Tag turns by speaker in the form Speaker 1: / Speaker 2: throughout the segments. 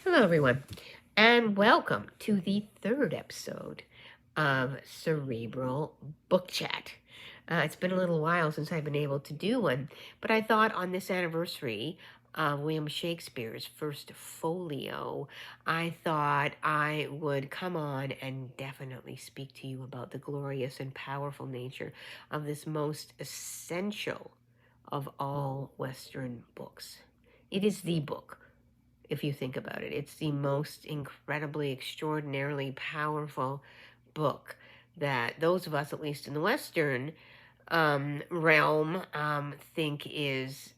Speaker 1: Hello, everyone, and welcome to the third episode of Cerebral Book Chat. It's been a little while since I've been able to do one, but I thought on this anniversary of William Shakespeare's First Folio, I thought I would come on and definitely speak to you about the glorious and powerful nature of this most essential of all Western books. It is the book, if you think about it. It's the most incredibly, extraordinarily powerful book that those of us, at least in the Western realm, think is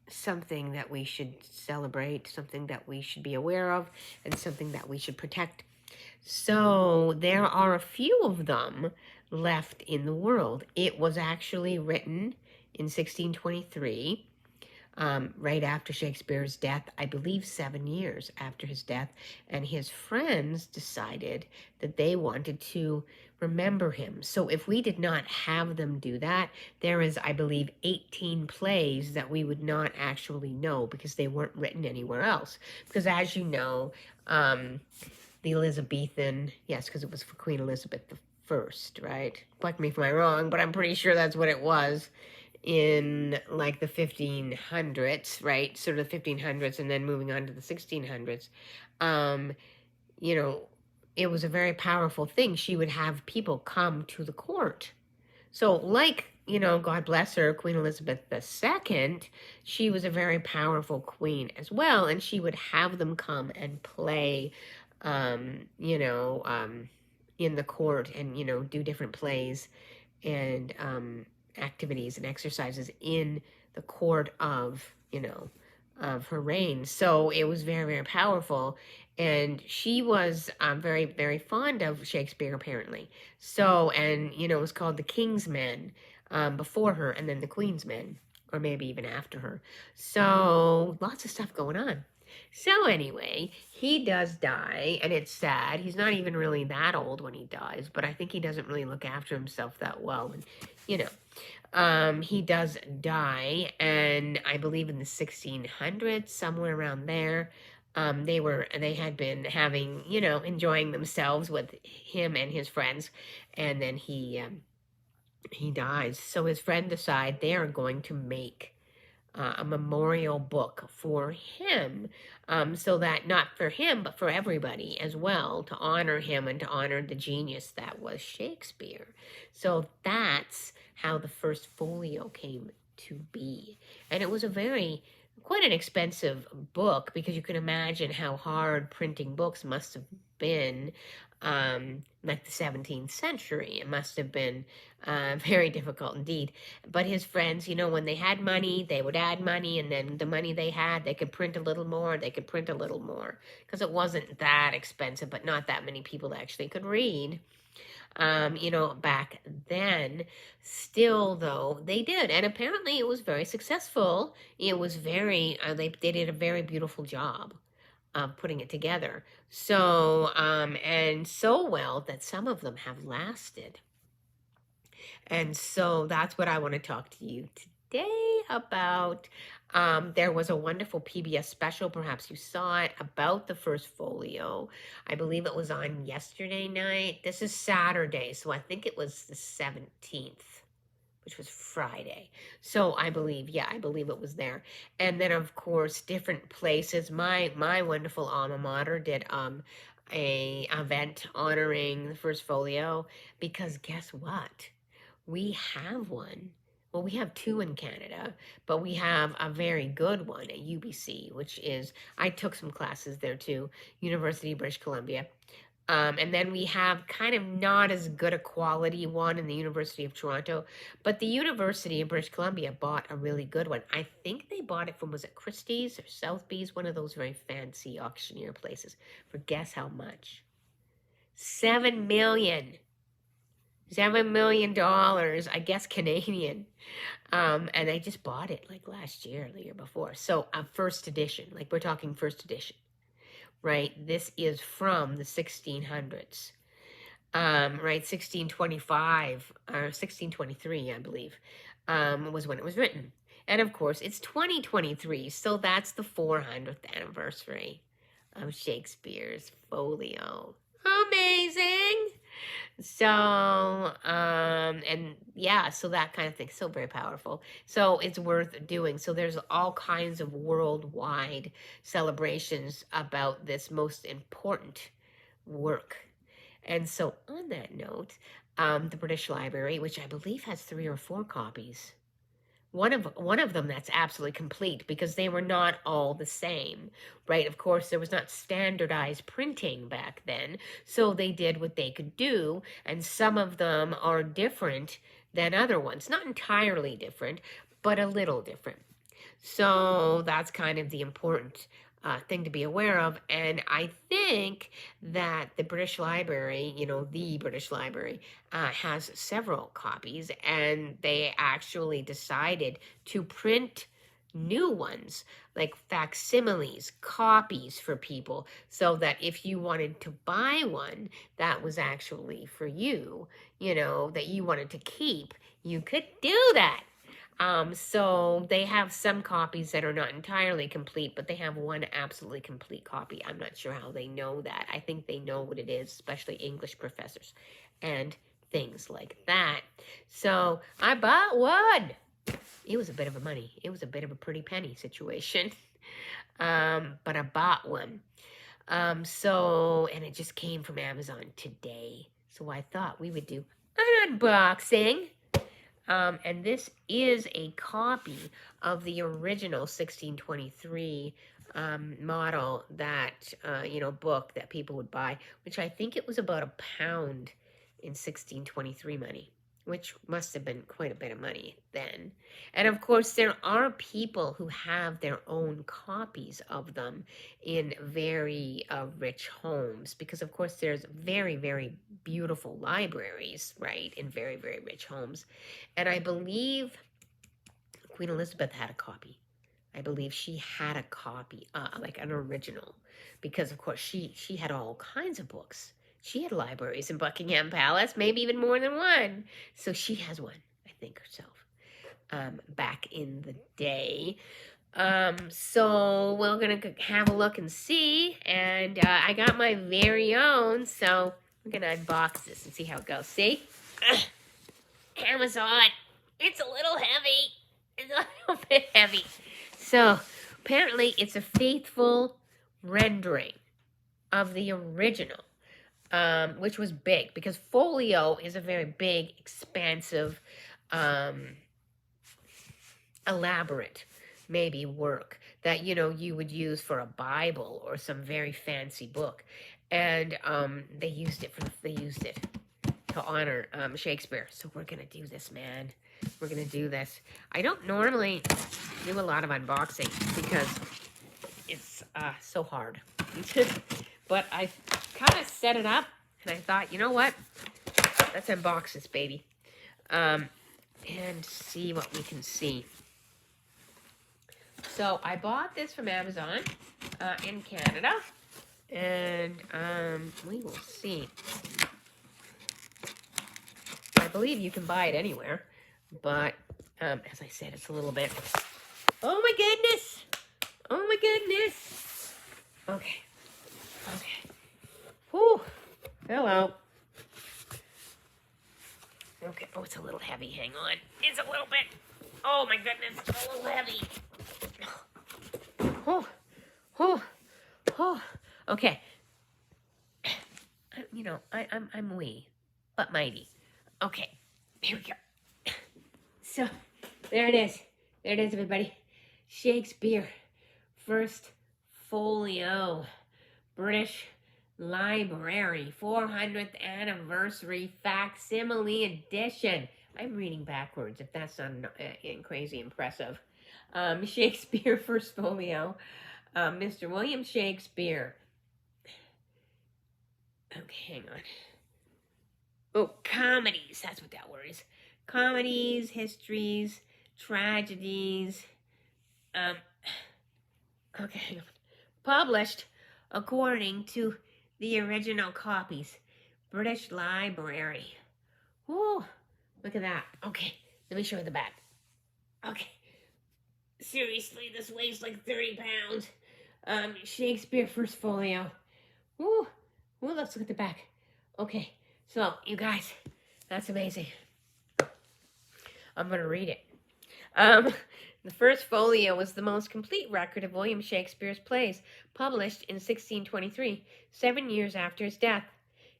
Speaker 1: something that we should celebrate, something that we should be aware of, and something that we should protect. So there are a few of them left in the world. It was actually written in 1623, right after Shakespeare's death, I believe 7 years after his death, and his friends decided that they wanted to remember him. So if we did not have them do that, there is, I believe, 18 plays that we would not actually know because they weren't written anywhere else. Because as you know, the Elizabethan, yes, because it was for Queen Elizabeth I, right? Correct me if I'm wrong, but I'm pretty sure that's what it was in like the 1500s, right? Sort of the 1500s, and then moving on to the 1600s. Um, you know, it was a very powerful thing. She would have people come to the court. So, like, God bless her, Queen Elizabeth II, she was a very powerful queen as well, and she would have them come and play, um, you know, um, in the court and, do different plays and activities and exercises in the court of her reign. So it was very, very powerful. And she was very, very fond of Shakespeare, apparently. So, and, it was called The King's Men before her, and then The Queen's Men, or maybe even after her. So, lots of stuff going on. So anyway, he does die, and it's sad. He's not even really that old when he dies, but I think he doesn't really look after himself that well. And, he does die, and I believe in the 1600s, somewhere around there. They had been having, enjoying themselves with him and his friends, and then he dies. So his friend decide they are going to make a memorial book for him, so that not for him, but for everybody as well, to honor him and to honor the genius that was Shakespeare. So that's how the First Folio came to be. And it was quite an expensive book, because you can imagine how hard printing books must have been, like the 17th century. It must have been very difficult indeed. But his friends, when they had money, they would add money, and then the money they had, they could print a little more, because it wasn't that expensive, but not that many people actually could read. Back then. Still, though, they did, and apparently it was very successful. It was they did a very beautiful job putting it together. So, and so well that some of them have lasted. And so that's what I want to talk to you today about. There was a wonderful PBS special, perhaps you saw it, about the First Folio. I believe it was on yesterday night. This is Saturday, so I think it was the 17th, which was Friday. So I believe it was there. And then, of course, different places. My wonderful alma mater did a event honoring the First Folio, because guess what? We have one. Well, we have two in Canada, but we have a very good one at UBC, which is, I took some classes there too, University of British Columbia. And then we have kind of not as good a quality one in the University of Toronto, but the University of British Columbia bought a really good one. I think they bought it from, was it Christie's or Sotheby's, one of those very fancy auctioneer places, for guess how much? $7 million. $7 million, I guess Canadian. And they just bought it like last year, the year before. So a first edition, like we're talking first edition, right? This is from the 1600s, right? 1625 or 1623, I believe, was when it was written. And of course, it's 2023, so that's the 400th anniversary of Shakespeare's Folio. Amazing! So, and yeah, so that kind of thing, so very powerful. So it's worth doing. So there's all kinds of worldwide celebrations about this most important work. And so on that note, the British Library, which I believe has 3 or 4 copies, one of them that's absolutely complete because they were not all the same, right? Of course, there was not standardized printing back then, so they did what they could do, and some of them are different than other ones. Not entirely different, but a little different. So that's kind of the important thing to be aware of. And I think that the British Library, the British Library, has several copies, and they actually decided to print new ones, like facsimiles, copies for people, so that if you wanted to buy one that was actually for you, that you wanted to keep, you could do that. So they have some copies that are not entirely complete, but they have one absolutely complete copy. I'm not sure how they know that. I think they know what it is, especially English professors and things like that. So I bought one. It was a bit of a money. It was a bit of a pretty penny situation. But I bought one. And it just came from Amazon today. So I thought we would do an unboxing. And this is a copy of the original 1623 model that, book that people would buy, which I think it was about £1 in 1623 money, which must have been quite a bit of money then. And of course, there are people who have their own copies of them in very rich homes, because of course there's very, very beautiful libraries, right, in very, very rich homes. And I believe Queen Elizabeth had a copy. I believe she had a copy, like an original, because of course she had all kinds of books. She had libraries in Buckingham Palace, maybe even more than one. So she has one, I think, herself, back in the day. So we're going to have a look and see. And I got my very own, so we're going to unbox this and see how it goes. See? Amazon. It's a little heavy. It's a little bit heavy. So apparently it's a faithful rendering of the original. Which was big, because folio is a very big, expansive, elaborate, maybe, work that, you would use for a Bible or some very fancy book. And they used it to honor Shakespeare. So we're going to do this, man. We're going to do this. I don't normally do a lot of unboxing because it's so hard. But I kind of set it up, and I thought, you know what? Let's unbox this baby, and see what we can see. So I bought this from Amazon in Canada, and we will see. I believe you can buy it anywhere, but as I said, it's a little bit. Oh my goodness! Oh my goodness! Okay. Whew. Hello. Okay. Oh, it's a little heavy. Hang on. It's a little bit. Oh my goodness. It's a little heavy. Okay. I'm wee, but mighty. Okay. Here we go. So, there it is. There it is, everybody. Shakespeare. First Folio. British Library, 400th anniversary facsimile edition. I'm reading backwards, if that's not crazy impressive. Shakespeare, First Folio. Mr. William Shakespeare. Okay, hang on. Oh, comedies. That's what that word is. Comedies, histories, tragedies. Okay, hang on. Published according to the original copies. British Library. Whoa, look at that. Okay, let me show you the back. Okay. Seriously, this weighs like 30 pounds. Shakespeare First Folio. Woo! Woo, let's look at the back. Okay, so, you guys, that's amazing. I'm going to read it. The First Folio was the most complete record of William Shakespeare's plays, published in 1623, 7 years after his death.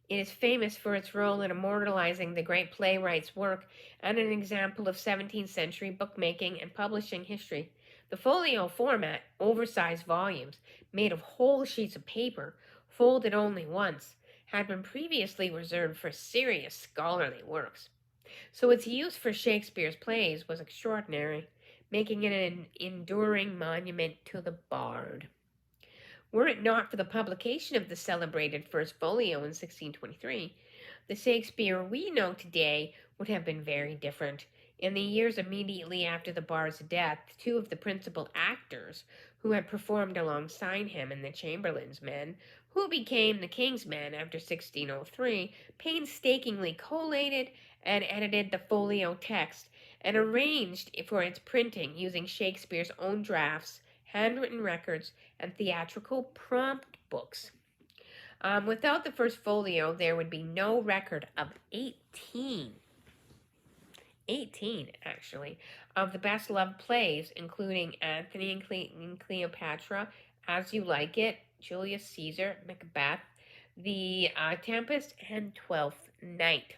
Speaker 1: It is famous for its role in immortalizing the great playwright's work and an example of 17th century bookmaking and publishing history. The folio format, oversized volumes made of whole sheets of paper, folded only once, had been previously reserved for serious scholarly works. So its use for Shakespeare's plays was extraordinary, making it an enduring monument to the bard. Were it not for the publication of the celebrated First Folio in 1623, the Shakespeare we know today would have been very different. In the years immediately after the bard's death, two of the principal actors who had performed alongside him in The Chamberlain's Men, who became the King's Men after 1603, painstakingly collated and edited the folio text and arranged for its printing using Shakespeare's own drafts, handwritten records, and theatrical prompt books. Without the First Folio, there would be no record of 18 actually, of the best-loved plays, including Antony and Cleopatra, As You Like It, Julius Caesar, Macbeth, The Tempest, and Twelfth Night.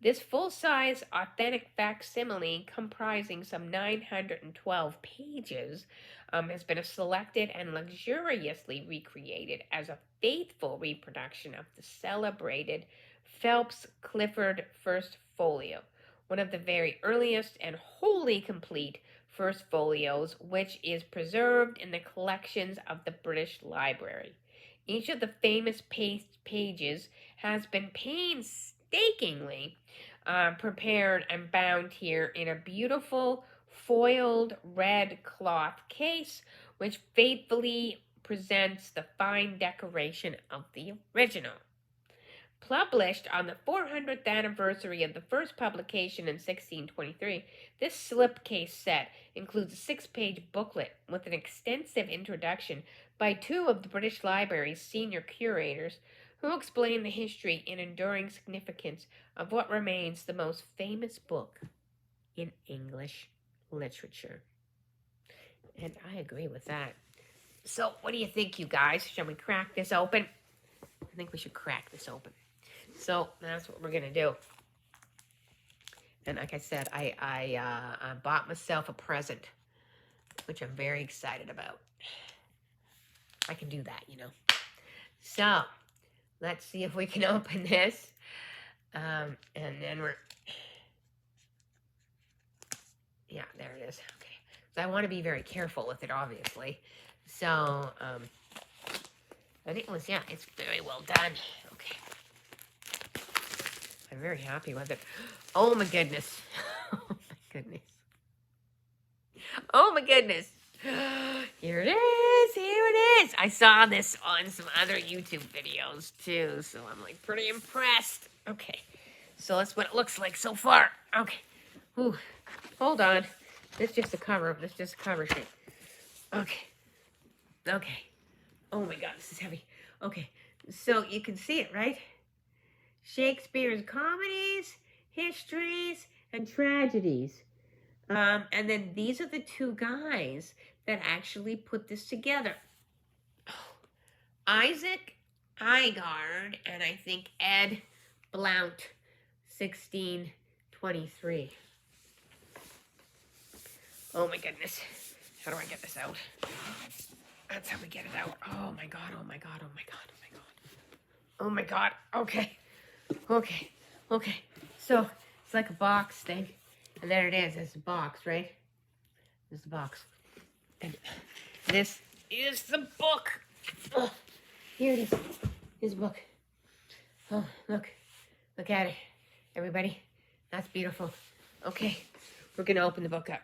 Speaker 1: This full-size, authentic facsimile, comprising some 912 pages, has been selected and luxuriously recreated as a faithful reproduction of the celebrated Phelps Clifford First Folio, one of the very earliest and wholly complete First Folios, which is preserved in the collections of the British Library. Each of the famous pages has been painstakingly prepared and bound here in a beautiful foiled red cloth case, which faithfully presents the fine decoration of the original. Published on the 400th anniversary of the first publication in 1623, this slipcase set includes a 6-page booklet with an extensive introduction by two of the British Library's senior curators, who explain the history and enduring significance of what remains the most famous book in English literature. And I agree with that. So, what do you think, you guys? Shall we crack this open? I think we should crack this open. So, that's what we're going to do. And like I said, I bought myself a present, which I'm very excited about. I can do that, you know. So, let's see if we can open this. And then yeah, there it is. Okay. So I want to be very careful with it, obviously. So, I think it was, yeah, it's very well done. Okay. I'm very happy with it. Oh, my goodness. Oh, my goodness. Oh, my goodness. Here it is. Here it is. I saw this on some other YouTube videos, too, so I'm, like, pretty impressed. Okay. So that's what it looks like so far. Okay. Ooh. Hold on. This is just a cover. This is just a cover sheet. Okay. Okay. Oh, my God. This is heavy. Okay. So you can see it, right? Shakespeare's comedies, histories, and tragedies. And then these are the two guys that actually put this together. Isaac Igard and I think Ed Blount, 1623. Oh my goodness. How do I get this out? That's how we get it out. Oh my God, oh my God, oh my God, oh my God. Oh my God, okay. Okay, okay. So, it's like a box thing. And there it is. It's a box, right? This is the box. And this is the book. Oh, here it is. Here's the book. Oh, look. Look at it. Everybody. That's beautiful. Okay. We're going to open the book up.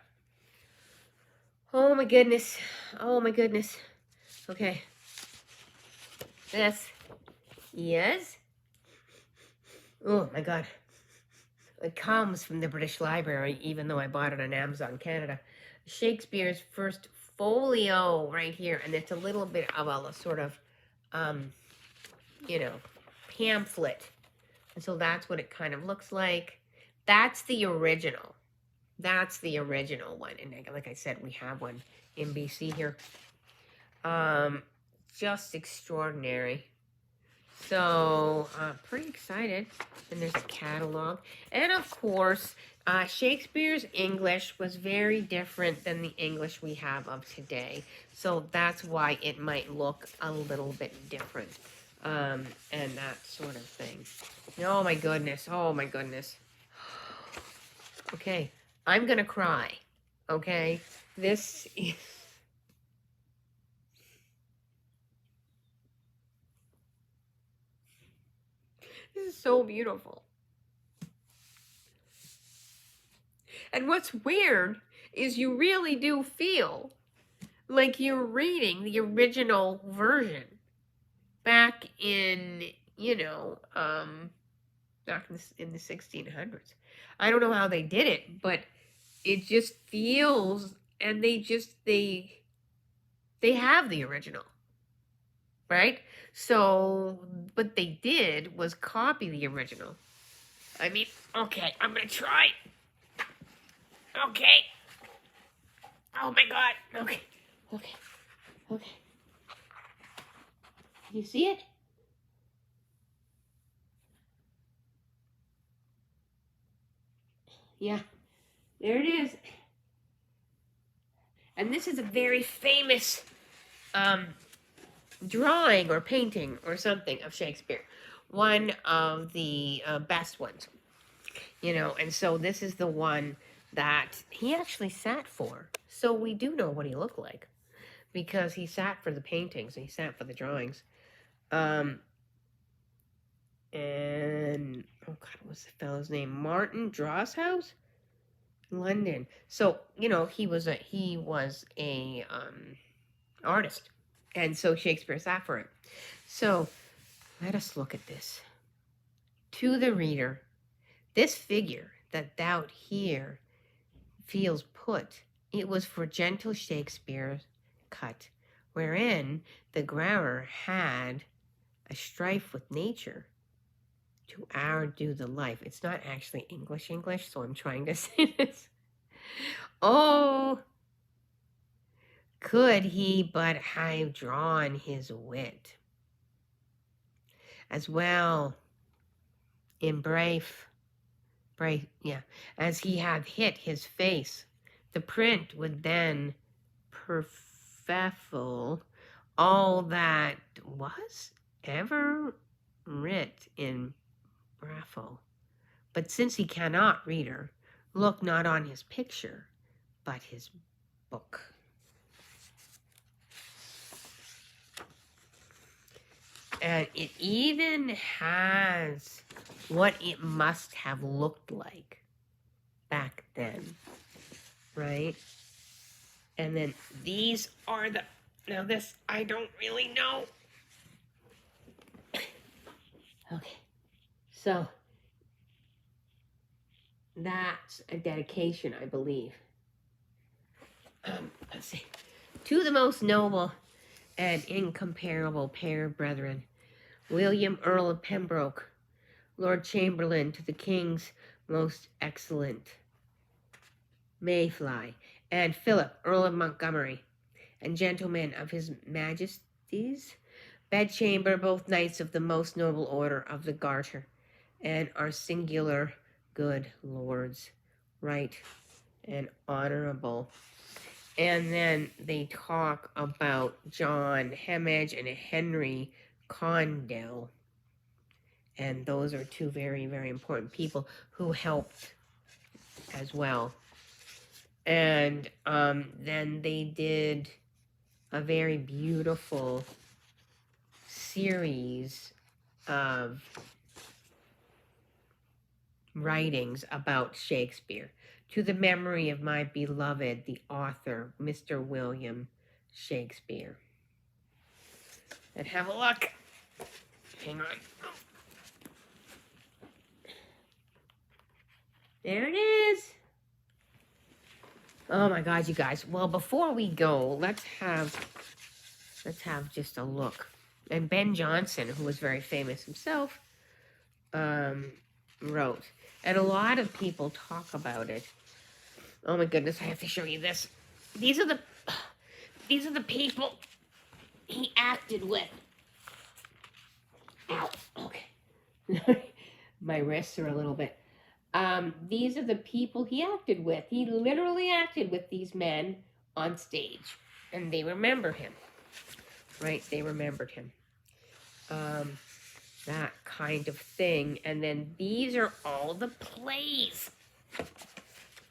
Speaker 1: Oh, my goodness. Oh, my goodness. Okay. This is... Oh, my God. It comes from the British Library, even though I bought it on Amazon Canada. Shakespeare's First Folio right here, and it's a little bit of a sort of, you know, pamphlet. And so that's what it kind of looks like. That's the original. That's the original one. And like I said, we have one in BC here. Just extraordinary. So, pretty excited. And there's a catalog. And of course, Shakespeare's English was very different than the English we have of today. So that's why it might look a little bit different. And that sort of thing. Oh my goodness. Oh my goodness. Okay. I'm going to cry. Okay. This is... This is so beautiful. And what's weird is you really do feel like you're reading the original version back in, you know, back in the 1600s. I don't know how they did it, but it just feels, and they have the original, right? So what they did was copy the original. I mean, okay, I'm gonna try. Okay. Oh my God. Okay. Okay. Okay. You see it? Yeah. There it is. And this is a very famous drawing or painting or something of Shakespeare. One of the best ones. You know, and so this is the one that he actually sat for. So we do know what he looked like. Because he sat for the paintings. He sat for the drawings. And, oh God, what's the fellow's name? Martin Drosshouse? London. So, you know, he was a artist. And so Shakespeare sat for it. So, let us look at this. To the reader, this figure that thou here feels put, it was for gentle Shakespeare cut, wherein the graver had a strife with nature to outdo the life. It's not actually English, so I'm trying to say this. Oh, could he but have drawn his wit as well in brave, as he had hit his face, the print would then perfectful all that was ever writ in Brafo. But since he cannot, reader, look not on his picture, but his book. And it even has what it must have looked like back then, right? And then these are the, now this, I don't really know. Okay, so that's a dedication, I believe. Let's see. To the most noble and incomparable pair of brethren, William, Earl of Pembroke, Lord Chamberlain to the King's most excellent Mayfly, and Philip, Earl of Montgomery, and gentlemen of his Majesty's bedchamber, both knights of the most noble order of the Garter, and our singular good lords, right and honorable. And then they talk about John Hemage and Henry Condell. And those are two very, very important people who helped as well. And then they did a very beautiful series of writings about Shakespeare. To the memory of my beloved, the author, Mr. William Shakespeare. And have a look. Hang on. There it is. Oh my God, you guys. Well, before we go, let's have just a look. And Ben Jonson, who was very famous himself, wrote. And a lot of people talk about it. Oh my goodness, I have to show you this. These are the people he acted with. Ow, okay. My wrists are a little bit. These are the people he acted with. He literally acted with these men on stage. And they remember him. Right? They remembered him. That kind of thing. And then these are all the plays.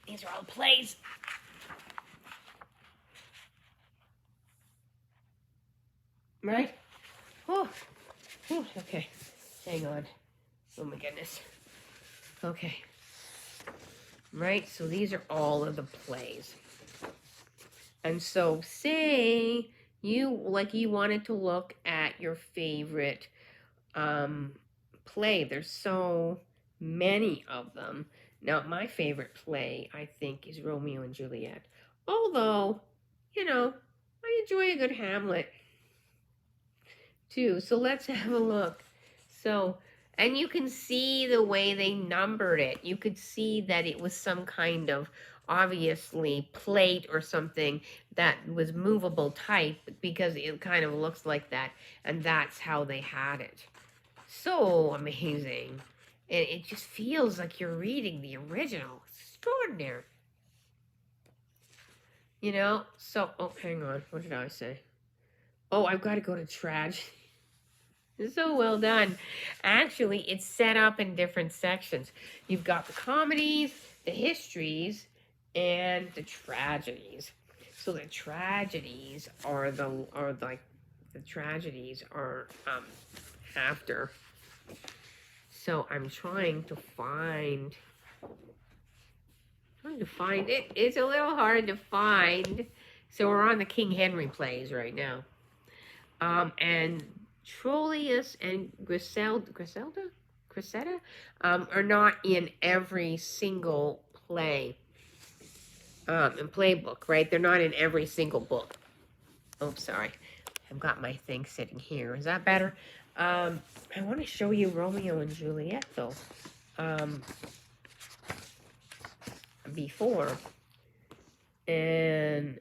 Speaker 1: These are all plays. Right? Oh, okay. Hang on. Oh my goodness. Okay. Right? So these are all of the plays. And so say you wanted to look at your favorite play. There's so many of them. Now, my favorite play, I think, is Romeo and Juliet. Although, I enjoy a good Hamlet too. So let's have a look. So, and you can see the way they numbered it. You could see that it was some kind of obviously plate or something that was movable type because it kind of looks like that. And that's how they had it. So amazing. And it just feels like you're reading the original. It's extraordinary. So, oh, hang on. What did I say? Oh, I've got to go to tragedy. So well done. Actually, it's set up in different sections. You've got the comedies, the histories, and the tragedies. So the tragedies are after. So I'm trying to find it. It's a little hard to find. So we're on the King Henry plays right now. And Troilus and Cressida are not in every single play and playbook, right? They're not in every single book. Oh, sorry. I've got my thing sitting here. Is that better? I want to show you Romeo and Juliet, though. Before. And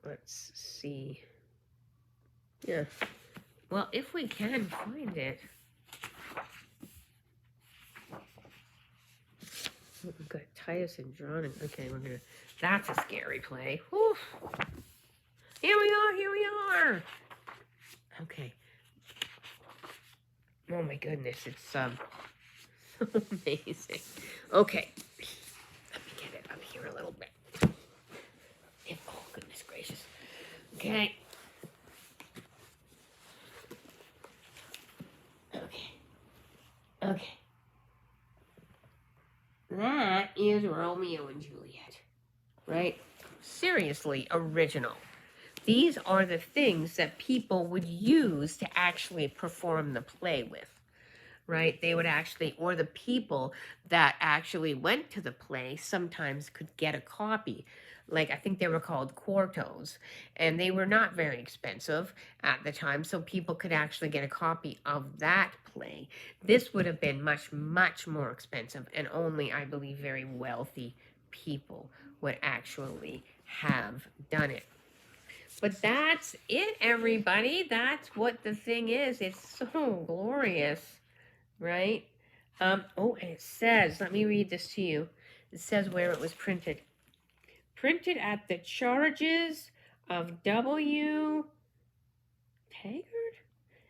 Speaker 1: let's see. Yeah. Well, if we can find it. We've got Titus and John. Okay, that's a scary play. Whew. Here we are. Okay. Oh my goodness, it's so amazing. Okay. Let me get it up here a little bit. Oh, goodness gracious. Okay. Okay. That is Romeo and Juliet, right? Seriously original. These are the things that people would use to actually perform the play with, right? They would actually, or the people that actually went to the play sometimes could get a copy. Like, I think they were called quartos, and they were not very expensive at the time, so people could actually get a copy of that play. This would have been much, much more expensive, and only, I believe, very wealthy people would actually have done it. But that's it, everybody. That's what the thing is. It's so glorious, right? Oh, and it says, let me read this to you. It says where it was printed. Printed at the charges of W. Taggart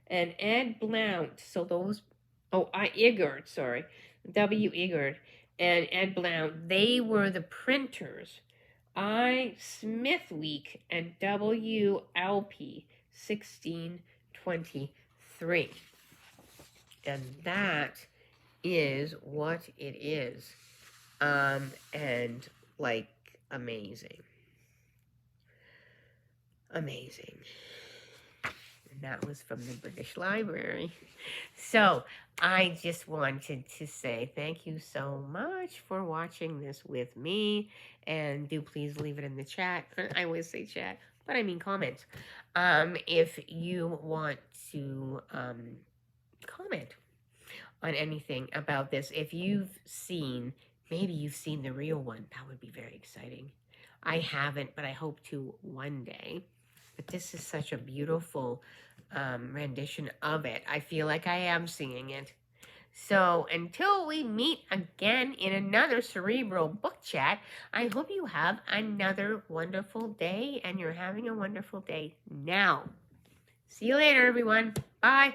Speaker 1: and Ed Blount. So those, Igard, sorry. W. Igard and Ed Blount. They were the printers. I. Smithweek and W. Alpy, 1623. And that is what it is. And like, amazing. And that was from the British Library. So I just wanted to say thank you so much for watching this with me. And do please leave it in the chat. I always say chat, but I mean comments. If you want to comment on anything about this. If you've seen, maybe you've seen the real one, that would be very exciting. I haven't, but I hope to one day. But this is such a beautiful rendition of it. I feel like I am seeing it. So until we meet again in another Cerebral Book Chat, I hope you have another wonderful day, and you're having a wonderful day now. See you later, everyone. Bye.